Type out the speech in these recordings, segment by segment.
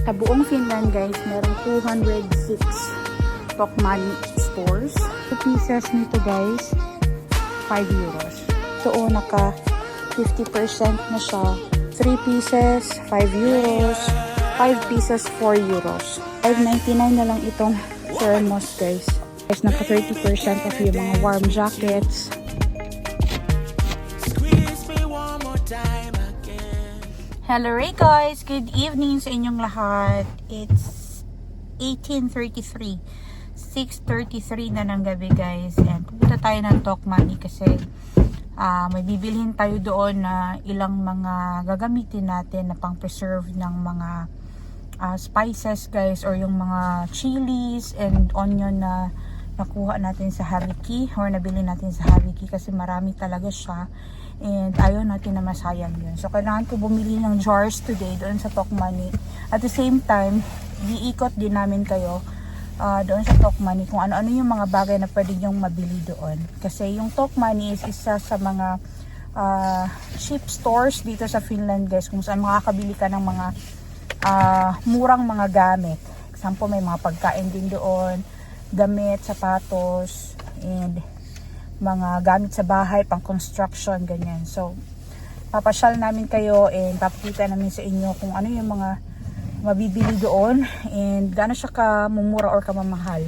Sa buong Finland guys, merong 206 Tokmanni stores. 2 pieces nito guys, 5 euros. Ito naka 50% na siya. 3 pieces, 5 euros. 5 pieces, 4 euros. 5.99 na lang itong thermos guys. Guys, naka 30% off yung mga warm jackets. Hello Ray guys! Good evening sa inyong lahat. It's 18:33. 6:33 na ng gabi guys. And pupunta tayo ng Tokmanni kasi may bibilhin tayo doon na ilang mga gagamitin natin na pang-preserve ng mga spices guys, or yung mga chilies and onion na nakuha natin sa Habiki or nabili natin sa Habiki kasi marami talaga siya. And ayaw natin na masayang yun. So, kailangan ko bumili ng jars today doon sa Tokmanni. At the same time, iikot din namin kayo doon sa Tokmanni kung ano-ano yung mga bagay na pwede nyong mabili doon. Kasi yung Tokmanni is isa sa mga cheap stores dito sa Finland guys, kung saan makakabili ka ng mga murang mga gamit. Example, may mga pagkain din doon, damit, sapatos, and mga gamit sa bahay, pang construction, ganyan. So, papasyal namin kayo and papakita namin sa inyo kung ano yung mga mabibili doon and gaano siya kamumura or kamamahal.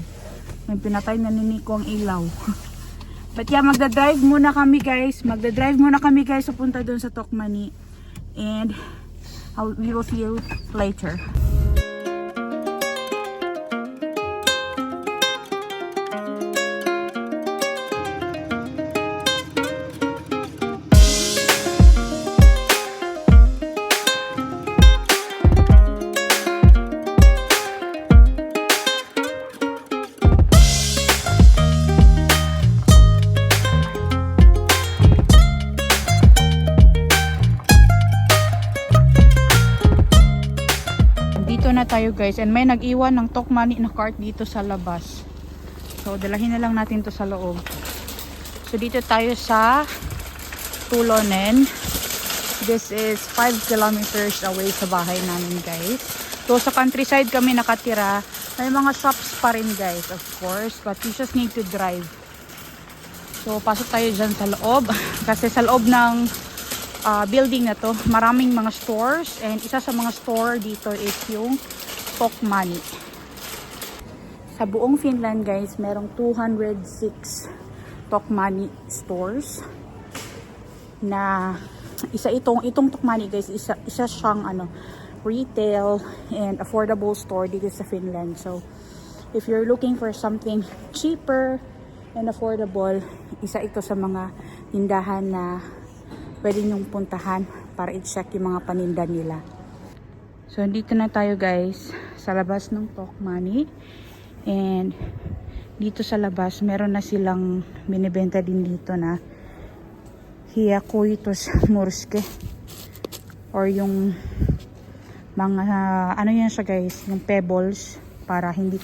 May pinatay na ni Nico ang ilaw. But yeah, magdadrive muna kami guys. Papunta doon sa Tokmanni. And we will see you later. Na tayo guys, and may nag-iwan ng Tokmanni na cart dito sa labas, so dalahin na lang natin to sa loob. So dito tayo sa Tulonen. This is 5 kilometers away sa bahay namin guys. So sa countryside kami nakatira. May mga shops pa rin guys, of course, but you just need to drive. So pasok tayo dyan sa loob kasi sa loob ng building na to, maraming mga stores, and isa sa mga store dito is yung Tokmanni. Sa buong Finland guys, merong 206 Tokmanni stores na itong Tokmanni guys, isa siyang retail and affordable store dito sa Finland. So if you're looking for something cheaper and affordable, isa ito sa mga tindahan na pwede nyong puntahan para i-check yung mga paninda nila. So, dito na tayo guys sa labas ng Tokmanni. And dito sa labas, meron na silang binibenta din dito na hiyakuitos murske. Or yung mga, ano yan siya guys, yung pebbles para hindi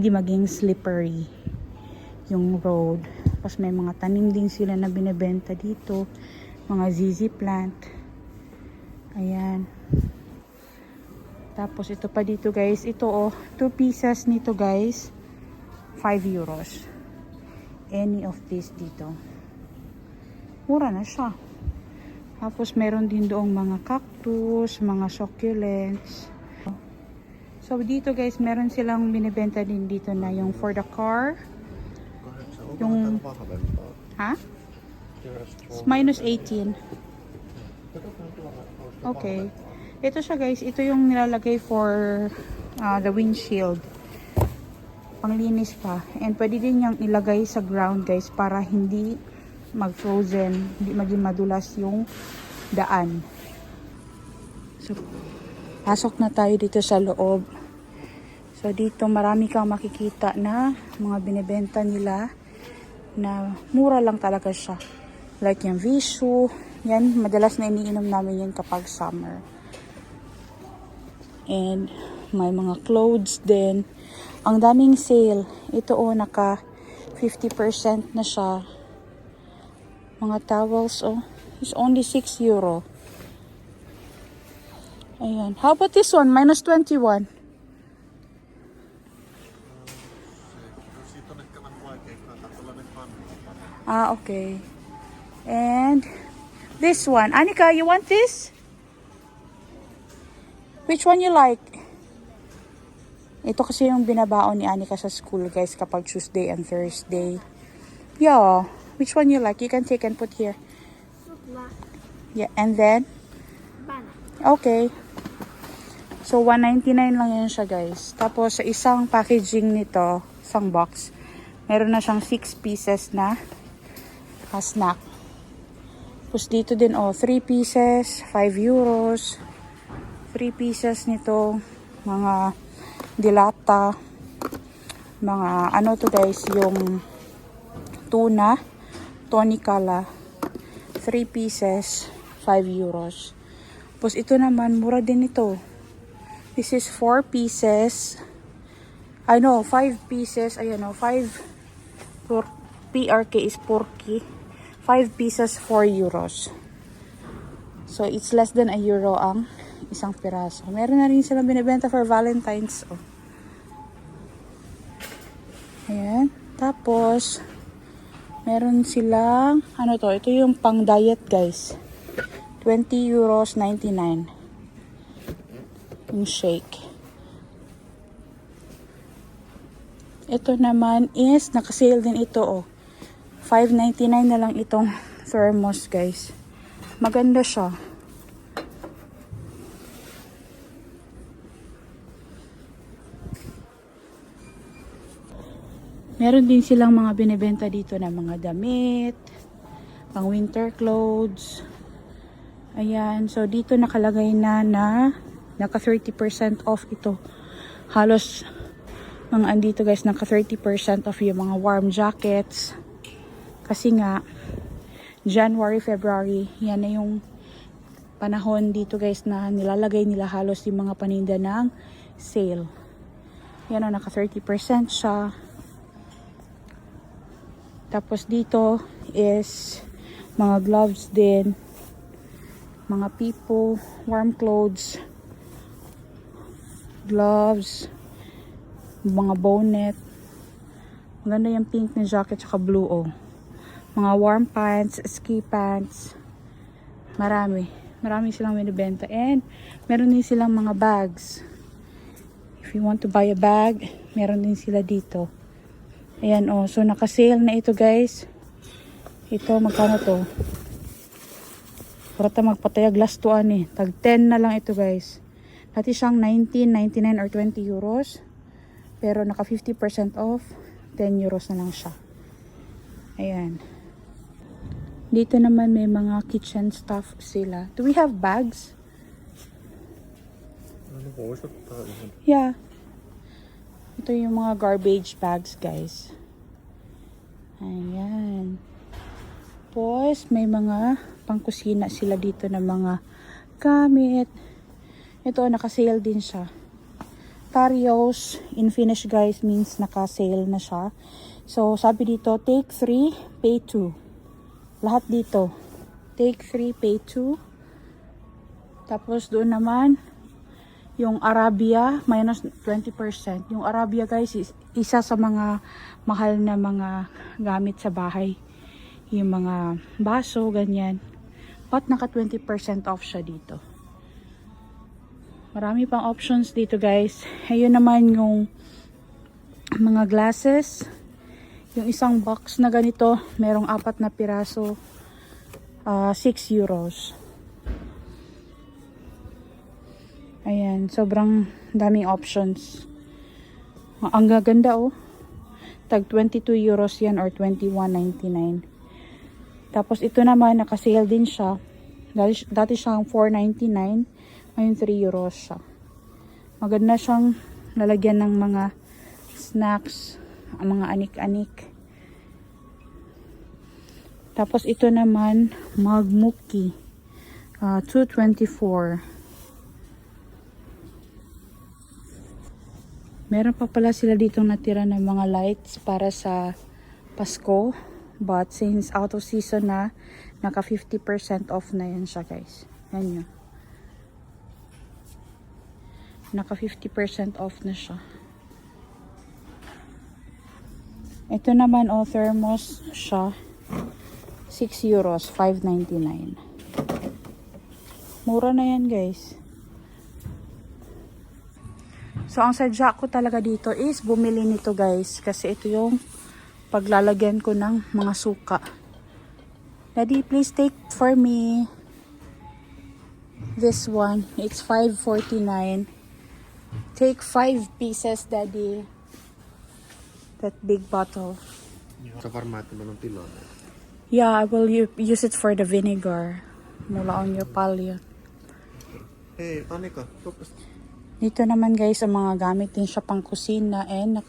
maging slippery yung road. Tapos may mga tanim din sila na binibenta dito, mga ZZ plant. Ayan. Tapos ito pa dito guys, ito 2 pieces nito guys, 5 euros. Any of this dito. Mura na siya. Tapos meron din doong mga cactus, mga succulents. So dito guys, meron silang binibenta din dito na yung for the car. Yung It's minus 18. Okay. Ito siya guys, ito yung nilalagay for the windshield. Panglinis pa. And pwede din yung ilagay sa ground guys para hindi mag-frozen, hindi maging madulas yung daan. So, pasok na tayo dito sa loob. So dito marami kang makikita na mga binibenta nila na mura lang talaga siya. Like yung Vishu, yan, madalas na iniinom namin yan kapag summer. And may mga clothes din. Ang daming sale. Ito naka 50% na siya. Mga towels, it's only 6 euro. Ayan. How about this one? Minus 21. Ah, okay. And this one. Anika, you want this? Which one you like? Ito kasi yung binabaon ni Anika sa school, guys, kapag Tuesday and Thursday. Yeah. Which one you like? You can take and put here. Yeah, and then? Okay. So, 199 lang yan siya, guys. Tapos, sa isang packaging nito, isang box, meron na siyang 6 pieces na snack. Tapos, dito din, 3 pieces, 5 euros. 3 pieces nito, mga dilata. Mga, ano to guys, yung tuna, tonicala. 3 pieces, 5 euros. Tapos, ito naman, mura din ito. This is 4 pieces. I know, 5 pieces. Ayan o, 5. PRK is porky. 5 pieces, 4 euros. So, it's less than a euro ang isang piraso. Meron na rin silang binibenta for Valentine's. Oh. Ayan. Tapos, meron silang, ano to, ito yung pang diet guys. 20 euros 99. Yung shake. Ito naman is, nakasale din ito oh. 5.99 na lang itong thermos guys. Maganda siya. Meron din silang mga binibenta dito na mga damit, pang winter clothes. Ayan, so dito nakalagay na naka 30% off ito. Halos mga andito guys, naka 30% off yung mga warm jackets. Kasi nga, January, February, yan na yung panahon dito guys na nilalagay nila halos yung mga paninda ng sale. Yan o, naka 30% siya. Tapos dito is mga gloves din, mga pipo, warm clothes, gloves, mga bonnet. Maganda yung pink na jacket tsaka blue oh. Mga warm pants, ski pants. Marami silang binibenta. And meron din silang mga bags. If you want to buy a bag, meron din sila dito. Ayan oh, so naka-sale na ito guys. Ito, magkano to? Para magpatayag last tuan eh. Tag 10 na lang ito guys. Dati siyang 19.99 or 20 euros. Pero naka 50% off. 10 euros na lang siya. Ayan. Dito naman may mga kitchen stuff sila. Do we have bags? Yeah. Ito yung mga garbage bags, guys. Ayan. Tapos, may mga pangkusina sila dito na mga gamit. Ito, naka-sale din siya. Tarios in Finnish, guys, means naka-sale na siya. So, sabi dito, take 3, pay 2. Lahat dito. Take 3, pay 2. Tapos, doon naman, yung Arabia, minus 20%. Yung Arabia guys, is isa sa mga mahal na mga gamit sa bahay. Yung mga baso, ganyan. But naka 20% off siya dito. Marami pang options dito guys. Ayun naman yung mga glasses. Yung isang box na ganito, merong 4 na piraso. 6 euros. Ayan, sobrang daming options. Ang gaganda oh. Tag 22 euros yan or 21.99. Tapos ito naman, naka-sale din siya. Dati siyang 4.99. Ngayon 3 euros siya. Maganda siyang lalagyan ng mga snacks, ang mga anik-anik. Tapos ito naman, magmuki. 2.24. Meron pa pala sila ditong natira ng mga lights para sa Pasko. But since out of season na, naka 50% off na yan siya guys. Yan yun. Naka 50% off na siya. Ito naman, thermos siya. 6 euros, 5.99. Mura na yan, guys. So, ang sadya ko talaga dito is bumili nito, guys. Kasi ito yung paglalagyan ko ng mga suka. Daddy, please take for me this one. It's 5.49. Take 5 pieces, Daddy. That big bottle. Sa formato mo ng pilon. Yeah, I will use it for the vinegar. Mula on your palio. Eh, ano ka? Focus. Dito naman, guys, ang mga gamit din siya pang kusina. And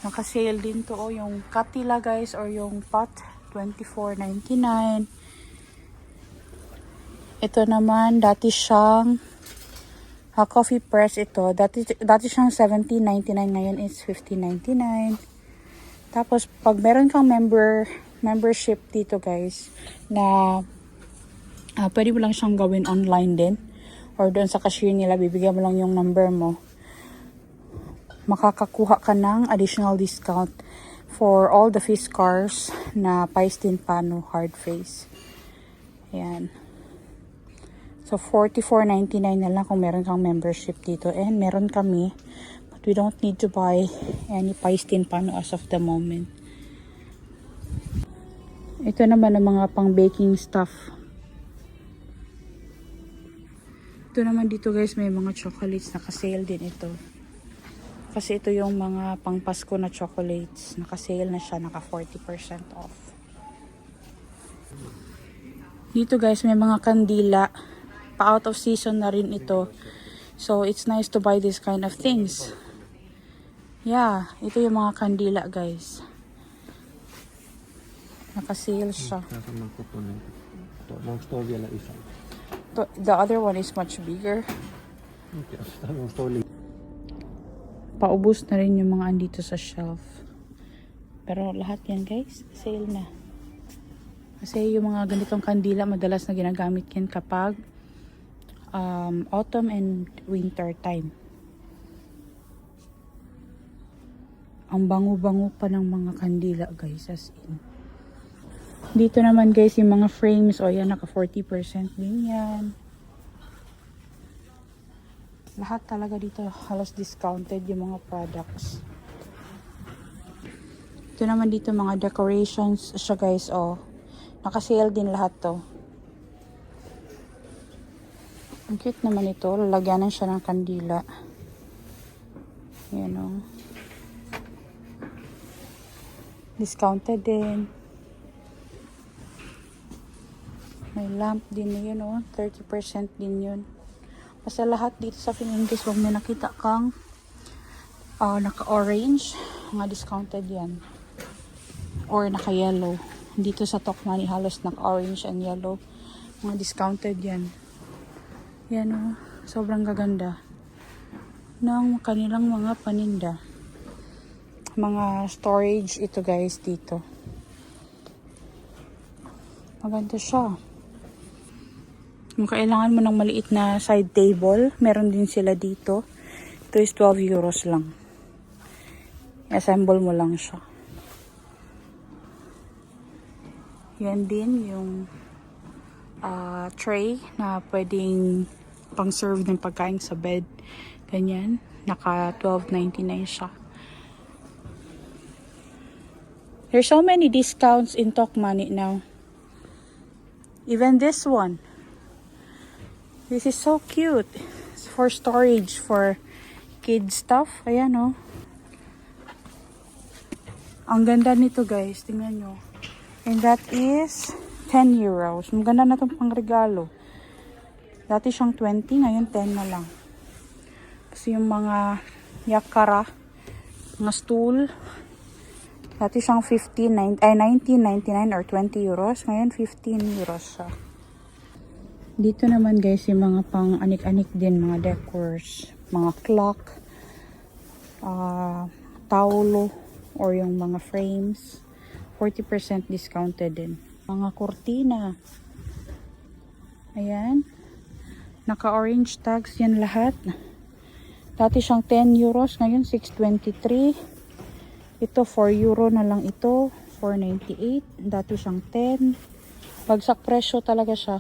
naka-sale din to. Yung katila, guys, or yung pot. 24.99. Ito naman, dati siyang coffee press ito. Dati siyang 17.99, ngayon is 15.99. Tapos, pag meron kang membership dito, guys, na pwede mo lang siyang gawin online din. Or doon sa cashier nila, bibigyan mo lang yung number mo. Makakakuha ka ng additional discount for all the fish cars na Pais Tin Pano hard face. Ayan. So, 44.99 na lang kung meron kang membership dito. And meron kami. But we don't need to buy any Pais Tin Pano as of the moment. Ito naman ang mga pang baking stuff. Ito naman dito, guys, may mga chocolates. Naka-sale din ito. Kasi ito yung mga pang Pasko na chocolates. Naka-sale na siya. Naka 40% off. Dito, guys, may mga kandila. Pa-out of season na rin ito. So, it's nice to buy this kind of things. Yeah, ito yung mga kandila, guys. Naka-sale siya. The other one is much bigger. Paubos na rin yung mga andito sa shelf. Pero lahat yan, guys, sale na. Kasi yung mga ganitong kandila, madalas na ginagamit yan kapag autumn and winter time. Ang bango-bango pa ng mga kandila, guys, as in. Dito naman, guys, yung mga frames, o yan, naka 40% din yan. Lahat talaga dito halos discounted yung mga products. Ito naman dito mga decorations siya, guys, oh. Naka-sale din lahat to. Ang cute naman ito. Lalagyanan siya ng kandila. Yan, oh. Discounted din. May lamp din yun, oh. 30% din yun. Basta lahat dito sa Finlandis, huwag may nakita kang naka-orange. Mga discounted yan. Or naka-yellow. Dito sa Tokmanni, halos naka-orange and yellow. Mga discounted yan. Yan, oh. Sobrang gaganda ng kanilang mga paninda. Mga storage ito, guys, dito. Maganda siya. Kung kailangan mo ng maliit na side table, meron din sila dito. Ito is 12 euros lang. I-assemble mo lang siya. Yan din yung tray na pwedeng pang-serve ng pagkain sa bed. Ganyan. Naka 12.99 siya. There's so many discounts in Tokmanni now. Even this one. This is so cute. It's for storage, for kids stuff. Ayan, oh. Ang ganda nito, guys. Tingnan nyo. And that is 10 euros. Maganda na itong pangregalo. Dati siyang 20, ngayon 10 na lang. Kasi yung mga yakara, mga stool, dati siyang 19.99 or 20 euros. Ngayon 15 euros siya. Dito naman, guys, yung mga pang anik-anik din, mga decors, mga clock, taulo, or yung mga frames. 40% discounted din. Mga kurtina. Ayan. Naka-orange tags yan lahat. Dati siyang 10 euros, ngayon 6.23. Ito 4 euro na lang ito, 4.98. Dati siyang 10. Bagsak presyo talaga siya.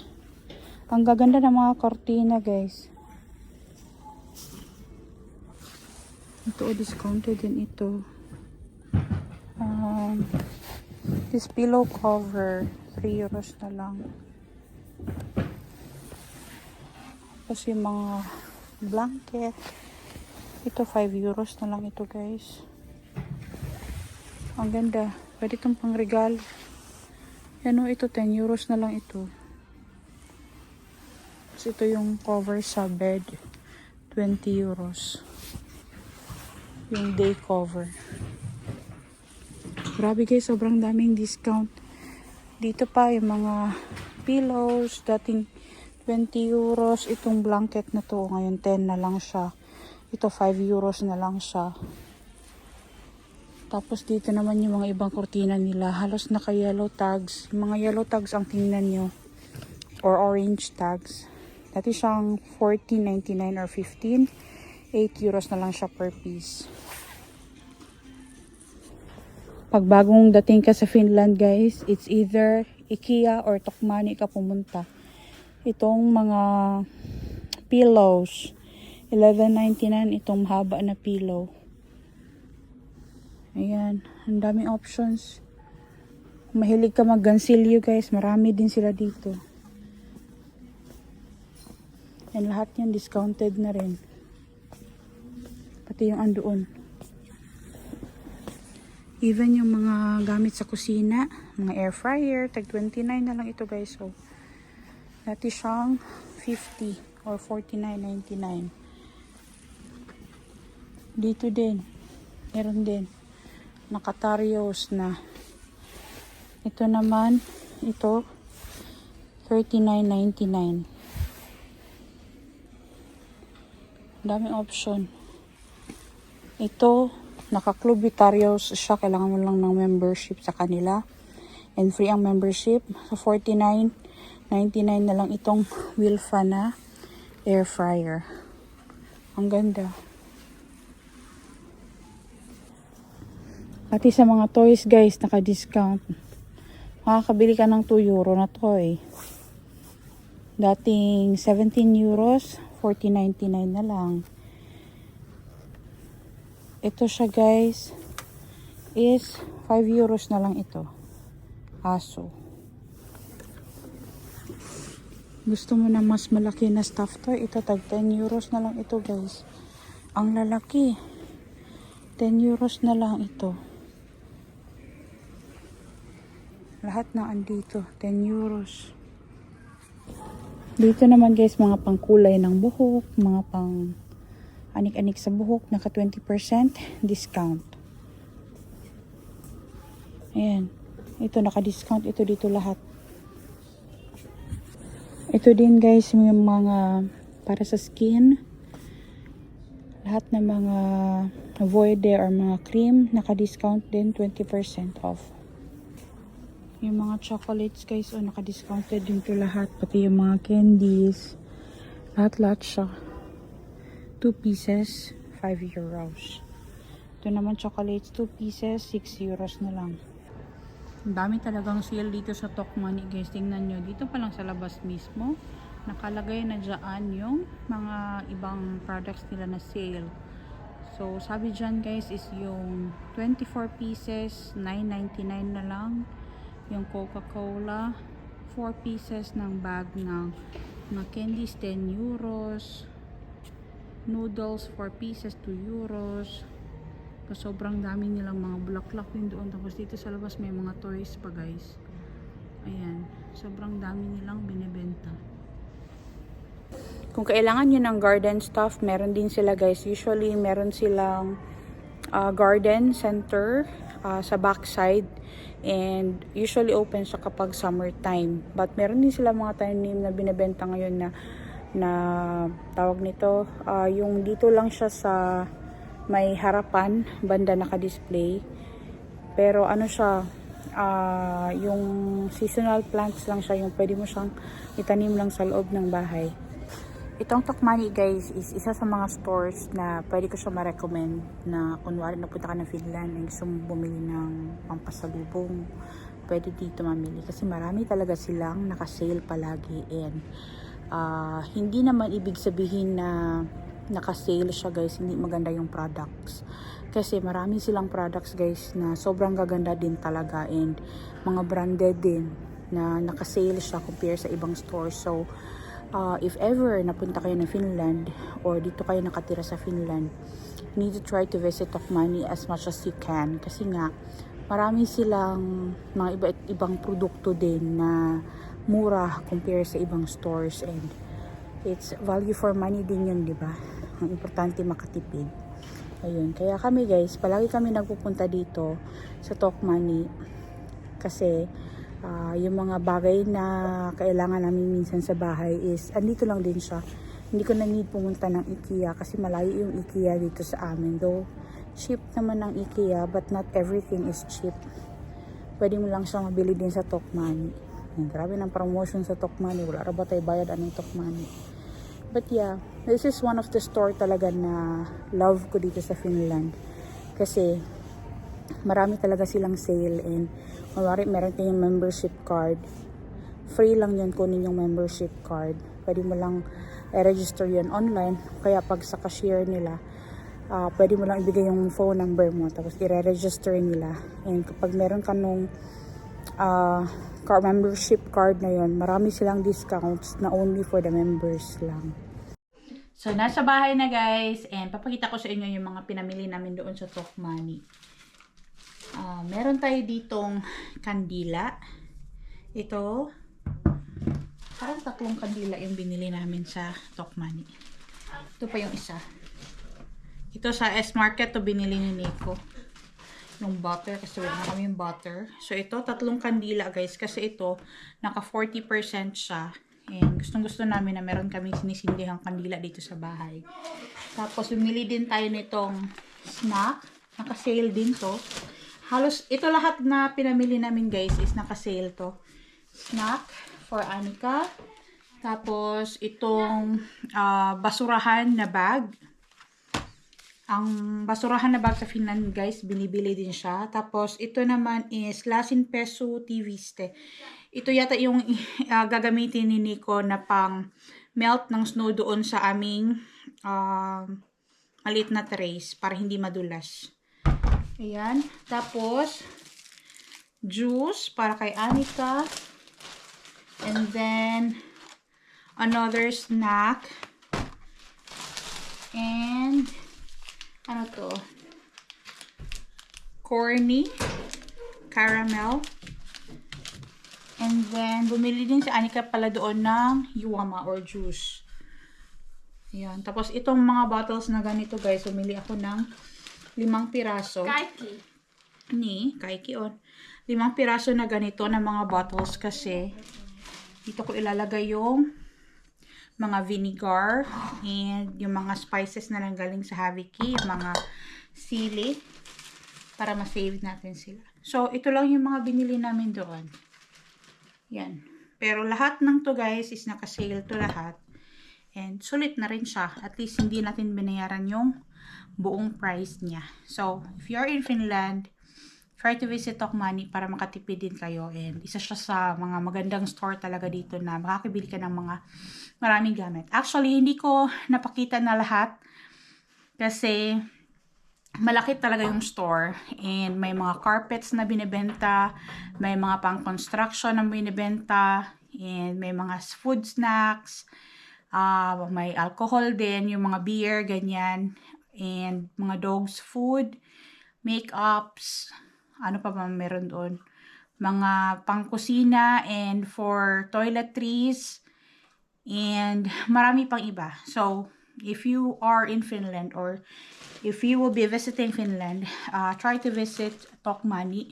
Ang gaganda ng mga kortina, guys. Ito, discounted din ito. This pillow cover, 3 euros na lang. Tapos yung mga blanket. Ito 5 euros na lang ito, guys. Ang ganda. Pwede itong pangregalo. Yan o, ito 10 euros na lang ito. Tapos ito yung cover sa bed. 20 euros. Yung day cover. Grabe guys, sobrang daming discount. Dito pa yung mga pillows. Dating 20 euros. Itong blanket na to. Ngayon 10 na lang siya. Ito 5 euros na lang siya. Tapos dito naman yung mga ibang kurtina nila. Halos naka-yellow tags. Yung mga yellow tags ang tingnan nyo. Or orange tags. Dati siyang 14.99 or 15. 8 euros na lang siya per piece. Pag bagong dating ka sa Finland guys, it's either IKEA or Tokmanni ka pumunta. Itong mga pillows. 11.99 itong haba na pillow. Ayan, ang daming options. Kung mahilig ka mag-gansilyo guys, marami din sila dito. And lahat yan discounted na rin. Pati yung andoon. Even yung mga gamit sa kusina, mga air fryer, tag 29 na lang ito guys. So, dati siyang 50 or 49.99. Dito din, meron din. Nakatarios na. Ito naman, ito, 39.99. Daming option. Ito, naka-clubitarios siya. Kailangan mo lang ng membership sa kanila. And free ang membership. So, 49.99 na lang itong Wilfa na air fryer. Ang ganda. Pati sa mga toys guys, naka-discount. Makakabili ka ng 2 euro na toy. Dating 17 euros, 14.99 na lang. Ito siya guys, is 5 euros na lang ito. Aso. Gusto mo na mas malaki na stuffed toy, ito tag 10 euros na lang ito guys. Ang lalaki. 10 euros na lang ito. Lahat na andito, 10 euros. Dito naman guys, mga pangkulay ng buhok, mga pang anik-anik sa buhok, naka 20% discount. Ayan. Ito naka-discount, ito dito lahat. Ito din guys, yung mga para sa skin. Lahat ng mga voide or mga cream, naka-discount din, 20% off. Yung mga chocolates guys, naka-discounted din to lahat. Pati yung mga candies. Lahat siya. 2 pieces, 5 euros. Ito naman chocolates, 2 pieces, 6 euros na lang. Ang dami talagang sale dito sa Tokmanni guys. Tingnan nyo, dito pa lang sa labas mismo. Nakalagay na dyan yung mga ibang products nila na sale. So, sabi dyan guys is yung 24 pieces, 9.99 na lang. Yung Coca-Cola, 4 pieces ng bag ng mga candies, 10 euros. Noodles, 4 pieces, 2 euros. So, sobrang dami nilang mga bulaklak din doon. Tapos dito sa labas may mga toys pa guys. Ayan. Sobrang dami nilang binibenta. Kung kailangan nyo ng garden stuff, meron din sila guys. Usually, meron silang garden center sa backside. And usually open siya kapag summertime. But meron din sila mga tanim na binibenta ngayon na tawag nito. Yung dito lang siya sa may harapan, banda naka-display. Pero ano siya, yung seasonal plants lang siya. Yung pwede mo siyang itanim lang sa loob ng bahay. Itong Tokmanni guys is isa sa mga stores na pwede ko siya ma-recommend na kunwari napunta ka ng Finland and gusto mong bumili ng pampasalubong, pwede dito mamili kasi marami talaga silang naka-sale palagi and hindi naman ibig sabihin na naka-sale siya guys, hindi maganda yung products kasi marami silang products guys na sobrang gaganda din talaga and mga branded din na naka-sale siya compare sa ibang stores. So if ever napunta kayo ng Finland or dito kayo nakatira sa Finland, you need to try to visit Tokmanni as much as you can kasi nga marami silang mga ibang produkto din na mura compare sa ibang stores and it's value for money din yun, di ba? Ang importante makatipid. Ayun, kaya kami guys, palagi kami nagpupunta dito sa Tokmanni kasi yung mga bagay na kailangan namin minsan sa bahay is andito lang din siya. Hindi ko na need pumunta ng IKEA kasi malayo yung IKEA dito sa amin. Though cheap naman ng IKEA but not everything is cheap. Pwede mo lang siya mabili din sa Tokmanni. Grabe ng promotion sa Tokmanni. Wala ba tayo bayad anong Tokmanni? But yeah, this is one of the store talaga na love ko dito sa Finland. Kasi marami talaga silang sale and kunwari meron kayong membership card, free lang yun kunin yung membership card. Pwede mo lang i-register yun online, kaya pag sa cashier nila pwede mo lang ibigay yung phone number mo tapos i-register nila and kapag meron ka nung membership card na yun, marami silang discounts na only for the members lang. So nasa bahay na guys and papakita ko sa inyo yung mga pinamili namin doon sa Tokmanni. Meron tayo ditong kandila. Ito, parang 3 kandila yung binili namin sa Tokmanni. Ito pa yung isa. Ito sa S-Market to binili ni Nico. Yung butter, kasi wala na kami yung butter. So ito, 3 kandila guys, kasi ito, naka 40% siya. And gustong gusto namin na meron kami sinisindihang kandila dito sa bahay. Tapos, bumili din tayo nitong snack. Naka-sale din to. Halos, ito lahat na pinamili namin guys is naka-sale to. Snack for Anika. Tapos, itong basurahan na bag. Ang basurahan na bag sa Finland guys, binibili din siya. Tapos, ito naman is Lasin Peso TV Ste. Ito yata yung gagamitin ni Nico na pang melt ng snow doon sa aming maliit na trays para hindi madulas. Ayan. Tapos, juice para kay Anika. And then, another snack. And, ano to? Corny. Caramel. And then, bumili din si Anika pala doon ng yuwama or juice. Ayan. Tapos, itong mga bottles na ganito guys, bumili ako ng 5 piraso. Kaiki on. 5 piraso na ganito na mga bottles kasi dito ko ilalagay yung mga vinegar and yung mga spices na nanggaling sa Haviki, yung mga sili para ma-save natin sila. So, ito lang yung mga binili namin doon. Yan. Pero lahat ng to guys is naka-sale to lahat. And sulit na rin siya. At least hindi natin binayaran yung buong price niya. So, if you're in Finland, try to visit Tokmanni para makatipid din kayo. And isa siya sa mga magandang store talaga dito na makakabili ka ng mga maraming gamit. Actually, hindi ko napakita na lahat kasi malaki talaga yung store. And may mga carpets na binibenta, may mga pang-construction na binibenta, and may mga food snacks, may alcohol din, yung mga beer, ganyan. And mga dogs food, makeups, ano pa ba meron doon? Mga pangkusina and for toiletries and marami pang iba. So, if you are in Finland or if you will be visiting Finland, try to visit Tokmanni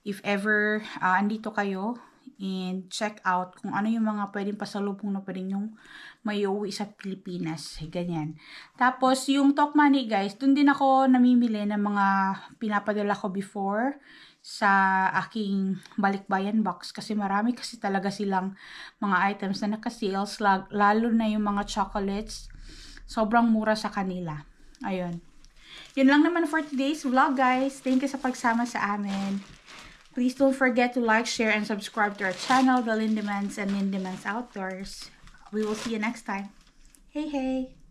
if ever andito kayo and check out kung ano yung mga pwedeng pasalubong na pwedeng yung may uuwi sa Pilipinas. Ganyan. Tapos, yung Tokmanni guys, dun din ako namimili ng mga pinapadala ko before sa aking balikbayan box kasi marami kasi talaga silang mga items na naka-sales, lalo na yung mga chocolates. Sobrang mura sa kanila. Ayun. Yun lang naman for today's vlog, guys. Thank you sa pagsama sa amin. Please don't forget to like, share, and subscribe to our channel, The Lindemans and Lindemans Outdoors. We will see you next time. Hey, hey!